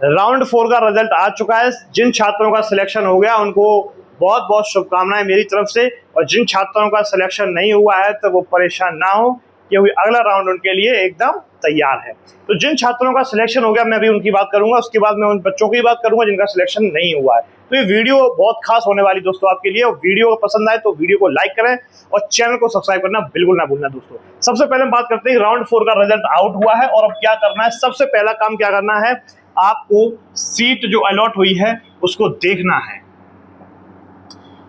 Round 4 का result आ चुका है। जिन छात्रों का सिलेक्शन हो गया उनको बहुत बहुत शुभकामनाएं मेरी तरफ से, और जिन छात्रों का सिलेक्शन नहीं हुआ है तो वो परेशान ना हो, क्योंकि अगला राउंड उनके लिए एकदम तैयार है। तो जिन छात्रों का सिलेक्शन हो गया मैं भी उनकी बात करूंगा, उसके बाद मैं उन बच्चों की बात करूंगा जिनका सिलेक्शन नहीं हुआ है। तो ये वीडियो बहुत खास होने वाली दोस्तों आपके लिए, और वीडियो को पसंद आए तो वीडियो को लाइक करें और चैनल को सब्सक्राइब करना बिल्कुल ना भूलना दोस्तों। सबसे पहले हम बात करते हैं राउंड 4 का रिजल्ट आउट हुआ है और अब क्या करना है। सबसे पहला काम क्या करना है, आपको सीट जो अलॉट हुई है उसको देखना है।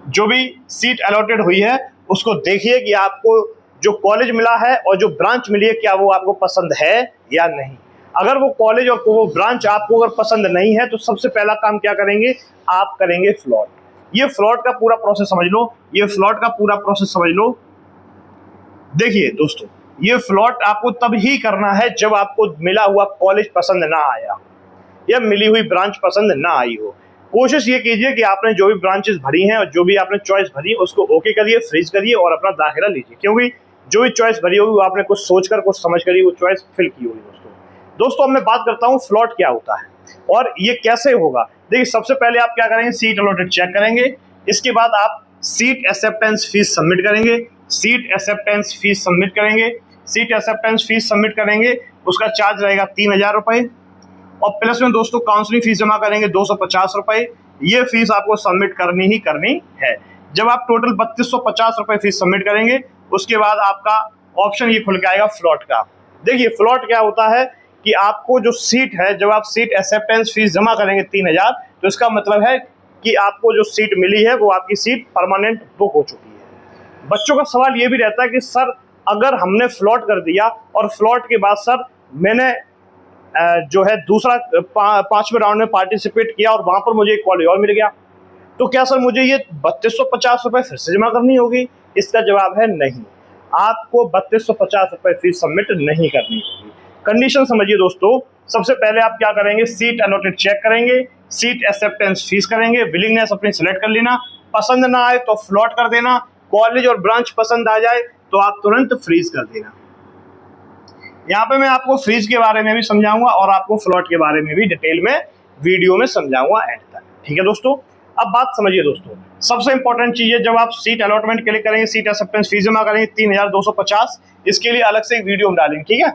जो भी सीट अलॉटेड हुई है उसको देखिए कि आपको जो कॉलेज मिला है और जो ब्रांच मिली है क्या वो आपको पसंद है या नहीं। अगर वो कॉलेज और वो ब्रांच आपको अगर पसंद नहीं है तो सबसे पहला काम क्या करेंगे, आप करेंगे फ्लॉट। ये फ्लॉट का पूरा प्रोसेस समझ लो, ये फ्लॉट का पूरा प्रोसेस समझ लो। देखिए दोस्तों, ये फ्लॉट आपको तब ही करना है जब आपको मिला हुआ कॉलेज पसंद ना आया या मिली हुई ब्रांच पसंद ना आई हो। कोशिश ये कीजिए कि आपने जो भी ब्रांचेस भरी हैं और जो भी आपने चॉइस भरी है उसको ओके करिए, फ्रीज करिए और अपना दाखिला लीजिए, क्योंकि जो भी चॉइस भरी होगी वो आपने कुछ सोचकर कुछ समझकर ही वो चॉइस फिल की होगी दोस्तों अब मैं बात करता हूँ फ्लॉट क्या होता है और ये कैसे होगा। देखिए, सबसे पहले आप क्या करेंगे, सीट अलॉटेड चेक करेंगे। इसके बाद आप सीट एक्सेप्टेंस फीस सबमिट करेंगे। सीट एक्सेप्टेंस फीस सबमिट करेंगे सीट एक्सेप्टेंस फीस सबमिट करेंगे, उसका चार्ज रहेगा 3000 रुपये, और प्लस में दोस्तों काउंसलिंग फीस जमा करेंगे 250 रुपये। ये फीस आपको सबमिट करनी ही करनी है। जब आप टोटल 3250 रुपये फीस सबमिट करेंगे उसके बाद आपका ऑप्शन ये खुल के आएगा फ्लॉट का। देखिए, फ्लॉट क्या होता है कि आपको जो सीट है, जब आप सीट एक्सेप्टेंस फीस जमा करेंगे 3000, तो इसका मतलब है कि आपको जो सीट मिली है वो आपकी सीट परमानेंट बुक हो चुकी है। बच्चों का सवाल ये भी रहता है कि सर अगर हमने फ्लॉट कर दिया और फ्लॉट के बाद सर मैंने जो है दूसरा 5वें राउंड में पार्टिसिपेट किया और वहां पर मुझे एक कॉलेज और मिल गया, तो क्या सर मुझे ये 3250 रुपये फिर से जमा करनी होगी? इसका जवाब है नहीं, आपको 3250 रुपये फीस सबमिट नहीं करनी होगी। कंडीशन समझिए दोस्तों, सबसे पहले आप क्या करेंगे, सीट अलॉटेड चेक करेंगे, सीट एक्सेप्टेंस फीस करेंगे, विलिंगनेस अपनी सिलेक्ट कर लेना, पसंद ना आए तो फ्लॉट कर देना, कॉलेज और ब्रांच पसंद आ जाए तो आप तुरंत फ्रीज कर देना। यहाँ पे मैं आपको फ्रीज के बारे में भी समझाऊंगा और आपको फ्लॉट के बारे में भी डिटेल में वीडियो में समझाऊंगा एंड तक, ठीक है दोस्तों। अब बात समझिए दोस्तों, सबसे इंपॉर्टेंट चीज है, जब आप सीट अलॉटमेंट के लिए करेंगे, सीट एक्सेप्टेंस फीस जमा करेंगे 3250, इसके लिए अलग से एक वीडियो हम डालेंगे, ठीक है।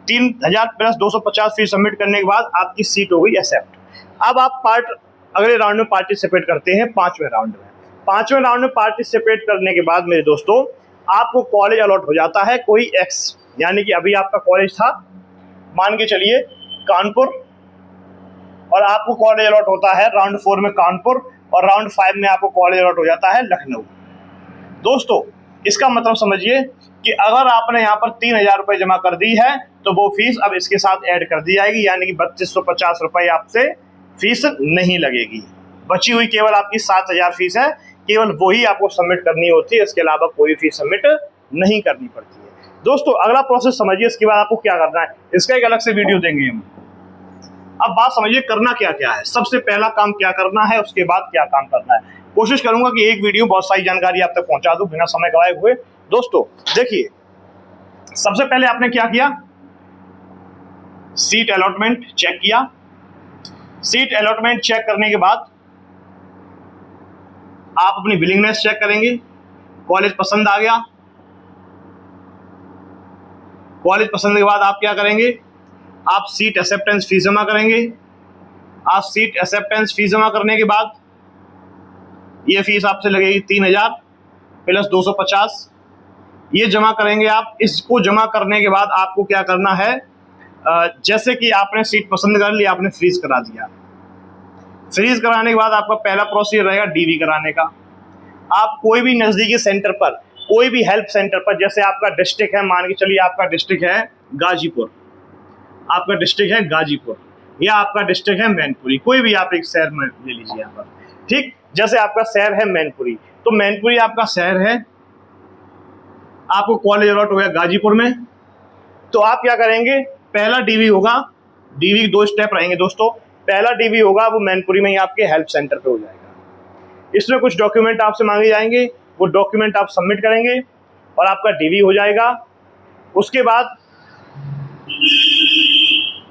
3000 प्लस 250 फीस सबमिट करने के बाद आपकी सीट हो गई एक्सेप्ट। अब आप अगले राउंड में पार्टिसिपेट करते हैं 5वें राउंड में। 5वें राउंड में पार्टिसिपेट करने के बाद मेरे दोस्तों आपको कॉलेज अलॉट हो जाता है कोई एक्स, यानी कि अभी आपका कॉलेज था मान के चलिए कानपुर, और आपको कॉलेज अलॉट होता है राउंड 4 में कानपुर, और राउंड 5 में आपको कॉलेज अलॉट हो जाता है लखनऊ। दोस्तों इसका मतलब समझिए कि अगर आपने यहाँ पर 3000 रुपये जमा कर दी है तो वो फीस अब इसके साथ ऐड कर दी जाएगी, यानी कि 3250 रुपये आपसे फीस नहीं लगेगी। बची हुई केवल आपकी 7000 फीस है, केवल वही आपको सबमिट करनी होती है, इसके अलावा कोई फीस सबमिट नहीं करनी पड़ती है। दोस्तों अगला प्रोसेस समझिए, इसके बाद आपको क्या करना है, इसका एक अलग से वीडियो देंगे हम। अब बात समझिए करना क्या क्या है, सबसे पहला काम क्या करना है, उसके बाद क्या काम करना है। कोशिश करूंगा कि एक वीडियो बहुत सारी जानकारी आप तक पहुंचा दूं बिना समय गवाए हुए। दोस्तों देखिए, सबसे पहले आपने क्या किया, सीट अलॉटमेंट चेक किया। सीट अलॉटमेंट चेक करने के बाद आप अपनी विलिंगनेस चेक करेंगे। कॉलेज पसंद आ गया, कॉलेज पसंद के बाद आप क्या करेंगे, आप सीट एक्सेप्टेंस फीस जमा करेंगे। आप सीट एक्सेप्टेंस फीस जमा करने के बाद ये फीस आपसे लगेगी 3000 प्लस 250, ये जमा करेंगे आप। इसको जमा करने के बाद आपको क्या करना है, जैसे कि आपने सीट पसंद कर ली, आपने फ्रीज करा दिया। फ्रीज कराने के बाद आपका पहला प्रोसीजर रहेगा डीवी कराने का। आप कोई भी नज़दीकी सेंटर पर, कोई भी हेल्प सेंटर पर, जैसे आपका डिस्ट्रिक्ट है, मान के चलिए आपका डिस्ट्रिक्ट है गाजीपुर, आपका डिस्ट्रिक्ट है गाजीपुर, या आपका डिस्ट्रिक्ट है मैनपुरी, कोई भी आप एक शहर में ले लीजिए यहाँ पर, ठीक। जैसे आपका शहर है मैनपुरी, तो मैनपुरी आपका शहर है, आपको कॉलेज अलॉट हो गया गाजीपुर में, तो आप क्या करेंगे, पहला डीवी होगा। डीवी के 2 स्टेप रहेंगे दोस्तों। पहला डीवी होगा वो मैनपुरी में ही आपके हेल्प सेंटर पे हो जाएगा। इसमें कुछ डॉक्यूमेंट आपसे मांगे जाएंगे, वो डॉक्यूमेंट आप सबमिट करेंगे और आपका डीवी हो जाएगा। उसके बाद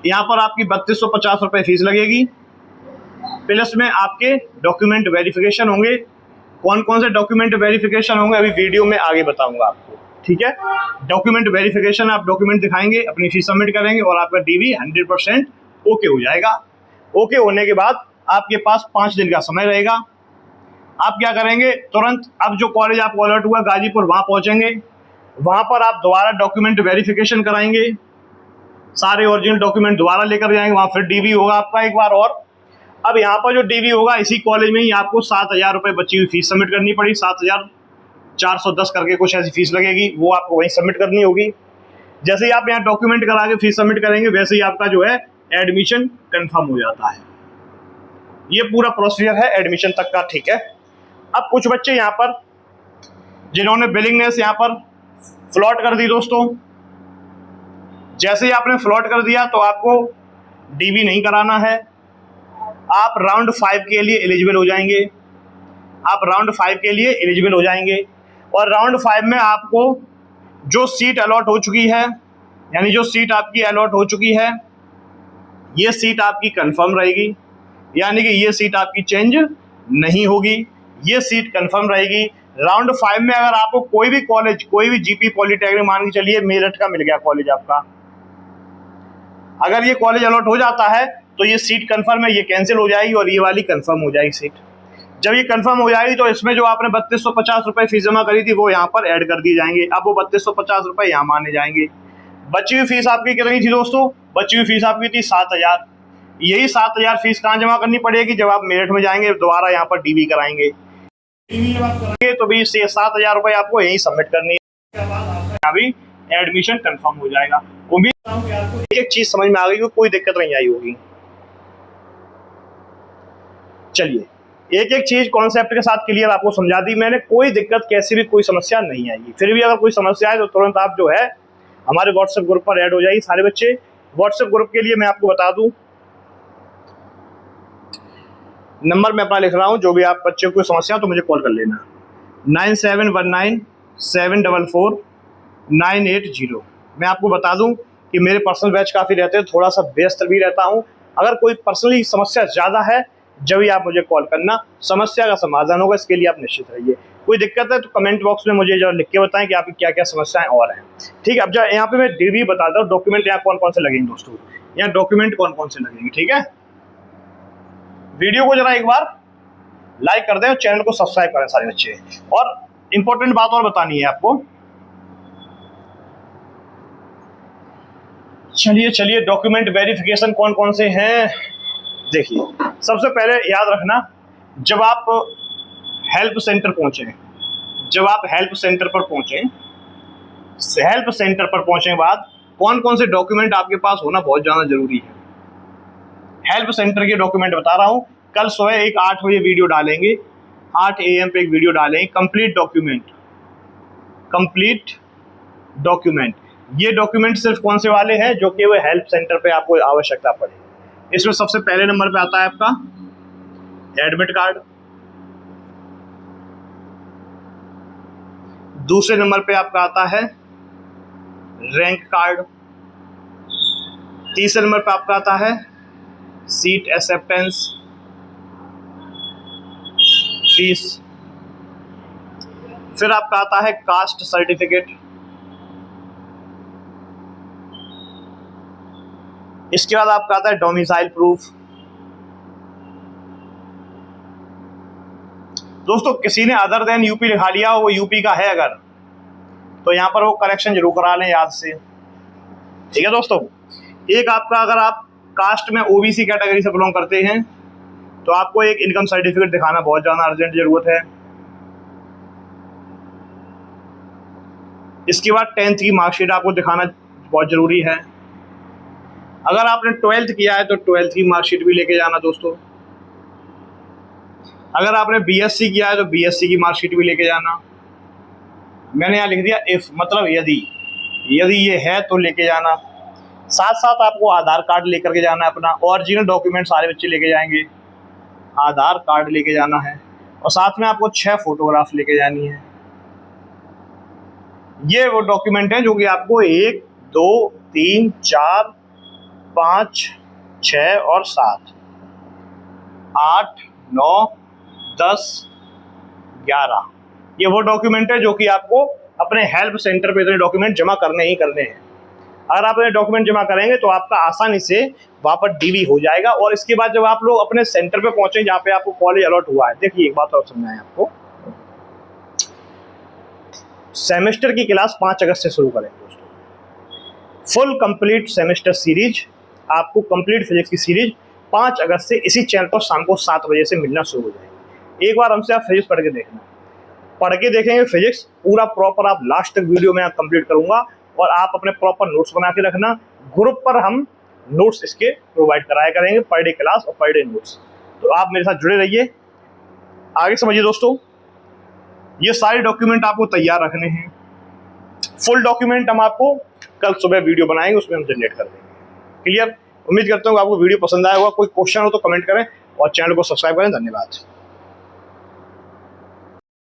यहाँ पर आपकी 3250 रुपये फीस लगेगी, प्लस में आपके डॉक्यूमेंट वेरिफिकेशन होंगे। कौन कौन से डॉक्यूमेंट वेरिफिकेशन होंगे अभी वीडियो में आगे बताऊंगा आपको, ठीक है। डॉक्यूमेंट वेरिफिकेशन, आप डॉक्यूमेंट दिखाएंगे, अपनी फीस सबमिट करेंगे और आपका डीवी 100% ओके हो जाएगा। ओके होने के बाद आपके पास 5 दिन का समय रहेगा। आप क्या करेंगे, तुरंत अब जो कॉलेज आपको अलर्ट हुआ गाजीपुर, वहाँ पहुँचेंगे। वहाँ पर आप दोबारा डॉक्यूमेंट वेरिफिकेशन कराएंगे, सारे ओरिजिनल डॉक्यूमेंट दोबारा लेकर जाएंगे। वहाँ फिर डीवी होगा आपका एक बार और। अब यहाँ पर जो डीवी होगा, इसी कॉलेज में ही आपको 7000 रुपये बची हुई फीस सबमिट करनी पड़ी। 7410 करके कुछ ऐसी फीस लगेगी, वो आपको वहीं सबमिट करनी होगी। जैसे ही आप यहाँ डॉक्यूमेंट करा के फीस सबमिट करेंगे, वैसे ही आपका जो है एडमिशन कंफर्म हो जाता है। ये पूरा प्रोसीजर है एडमिशन तक का, ठीक है। अब कुछ बच्चे यहाँ पर जिन्होंने बिलिंगनेस यहाँ पर फ्लॉट कर दी दोस्तों, जैसे ही आपने फ्लॉट कर दिया तो आपको डीवी नहीं कराना है। आप राउंड 5 के लिए एलिजिबल हो जाएंगे। आप राउंड 5 के लिए एलिजिबल हो जाएंगे और राउंड 5 में आपको जो सीट अलॉट हो चुकी है, यानी जो सीट आपकी अलॉट हो चुकी है, ये सीट आपकी कंफर्म रहेगी, यानी कि ये सीट आपकी चेंज नहीं होगी, ये सीट कंफर्म रहेगी। राउंड 5 में अगर आपको कोई भी कॉलेज, कोई भी जीपी पॉलिटेक्निक, मान के चलिए मेरठ का मिल गया कॉलेज आपका, अगर ये कॉलेज अलॉट हो जाता है तो ये सीट कंफर्म है, ये कैंसिल हो जाएगी और ये वाली कंफर्म हो जाएगी सीट। जब ये कंफर्म हो जाएगी तो इसमें जो आपने 3250 रुपये फीस जमा करी थी वो यहाँ पर ऐड कर दी जाएंगे। अब वो 3250 रुपये यहाँ माने जाएंगे। बची हुई फीस आपकी कितनी थी दोस्तों? बची हुई फीस आपकी थी 7000। यही 7000 फीस कहाँ जमा करनी पड़ेगी? जब आप मेरठ में जाएंगे दोबारा यहाँ पर डीवी कराएंगे। डीवी जब आप कराएंगे तो भी 7000 रुपये आपको यहीं सबमिट करनी है, अभी एडमिशन कंफर्म हो जाएगा। उम्मीद करता हूँ कि आपको एक चीज समझ में आ गई, कोई दिक्कत नहीं आई होगी। चलिए एक एक चीज कॉन्सेप्ट के साथ क्लियर आपको समझा दी मैंने, कोई दिक्कत कैसी भी कोई समस्या नहीं आएगी। फिर भी अगर कोई समस्या आए तो तुरंत आप जो है हमारे व्हाट्सएप ग्रुप पर ऐड हो जाइए सारे बच्चे। व्हाट्सएप ग्रुप के लिए मैं आपको बता दूं, नंबर मैं अपना लिख रहा हूं, जो भी आप बच्चे को कोई समस्या तो मुझे कॉल कर लेना, 9719744980। मैं आपको बता दूं कि मेरे पर्सनल बैच काफ़ी रहते हैं, थोड़ा सा व्यस्त भी रहता हूं। अगर कोई पर्सनली समस्या ज़्यादा है जब भी आप मुझे कॉल करना, समस्या का समाधान होगा, इसके लिए आप निश्चित रहिए। कोई दिक्कत है तो कमेंट बॉक्स में मुझे जरा लिख के बताएं कि आपकी क्या क्या समस्याएं और हैं, ठीक है। अब यहाँ पे मैं डीवी बताता हूँ, डॉक्यूमेंट यहाँ कौन कौन से लगेंगे दोस्तों, यहाँ डॉक्यूमेंट कौन कौन से लगेंगे, ठीक है। वीडियो को जरा एक बार लाइक कर दें और चैनल को सब्सक्राइब करें सारे बच्चे। और इंपॉर्टेंट बात और बतानी है आपको, चलिए डॉक्यूमेंट वेरिफिकेशन कौन कौन से हैं देखिए। सबसे पहले याद रखना, जब आप हेल्प सेंटर पहुंचे, हेल्प सेंटर पर पहुंचने के बाद कौन कौन से डॉक्यूमेंट आपके पास होना बहुत ज़्यादा जरूरी है। हेल्प सेंटर के डॉक्यूमेंट बता रहा हूँ, कल सुबह एक 8 बजे वीडियो डालेंगे, 8 AM पे एक वीडियो डालेंगे, कंप्लीट डॉक्यूमेंट। ये डॉक्यूमेंट सिर्फ कौन से वाले हैं जो कि वो हेल्प सेंटर पे आपको आवश्यकता पड़े। इसमें सबसे पहले नंबर पे आता है आपका एडमिट कार्ड, दूसरे नंबर पे आपका आता है रैंक कार्ड, तीसरे नंबर पे आपका आता है सीट एक्सेप्टेंस फीस, फिर आपका आता है कास्ट सर्टिफिकेट, इसके बाद आपका आता है डोमिसाइल प्रूफ। दोस्तों किसी ने अदर देन यूपी लिखा लिया हो, वो यूपी का है अगर, तो यहाँ पर वो करेक्शन जरूर करा लें याद से, ठीक है दोस्तों। एक आपका, अगर आप कास्ट में ओबीसी कैटेगरी से बिलोंग करते हैं तो आपको एक इनकम सर्टिफिकेट दिखाना बहुत ज़्यादा अर्जेंट ज़रूरत है। इसके बाद 10th की मार्कशीट आपको दिखाना बहुत ज़रूरी है। अगर आपने 12th किया है तो 12th की मार्कशीट भी लेके जाना दोस्तों। अगर आपने BSc किया है तो BSc की मार्कशीट भी लेके जाना। मैंने यहाँ लिख दिया इफ़, मतलब यदि ये है तो लेके जाना। साथ साथ आपको आधार कार्ड लेकर के जाना है, अपना ओरिजिनल डॉक्यूमेंट सारे बच्चे लेके जाएंगे, आधार कार्ड लेके जाना है और साथ में आपको 6 फोटोग्राफ लेके जानी है। ये वो डॉक्यूमेंट हैं जो कि आपको 1 2 3 4 5, 6 और 7, 8, 9, 10, 11। ये वो डॉक्यूमेंट है जो कि आपको अपने हेल्प सेंटर पे इतने डॉक्यूमेंट जमा करने ही करने हैं। अगर आप ये डॉक्यूमेंट जमा करेंगे तो आपका आसानी से वहाँ पर डीवी हो जाएगा। और इसके बाद जब आप लोग अपने सेंटर पे पहुंचे जहाँ पे आपको कॉलेज अलॉट हुआ है, देखिए एक बात और समझाएं आपको, सेमेस्टर की क्लास 5 अगस्त से शुरू करेंगे दोस्तों। फुल कंप्लीट सेमेस्टर सीरीज, आपको कंप्लीट फिजिक्स की सीरीज 5 अगस्त से इसी चैनल पर शाम को 7 बजे से मिलना शुरू हो जाएगी। एक बार हमसे आप फिजिक्स पढ़ के देखना, पढ़ के देखेंगे फिजिक्स पूरा प्रॉपर, आप लास्ट तक वीडियो में कंप्लीट करूंगा और आप अपने प्रॉपर नोट्स बना के रखना। ग्रुप पर हम नोट्स इसके प्रोवाइड कराया करेंगे, पर डे क्लास और पर डे नोट्स। तो आप मेरे साथ जुड़े रहिए, आगे समझिए दोस्तों। ये सारे डॉक्यूमेंट आपको तैयार रखने हैं। फुल डॉक्यूमेंट हम आपको कल सुबह वीडियो बनाएंगे, उसमें हम जनरेट कर देंगे। क्लियर? उम्मीद करता हूँ आपको वीडियो पसंद आया होगा। कोई क्वेश्चन हो तो कमेंट करें और चैनल को सब्सक्राइब करें। धन्यवाद।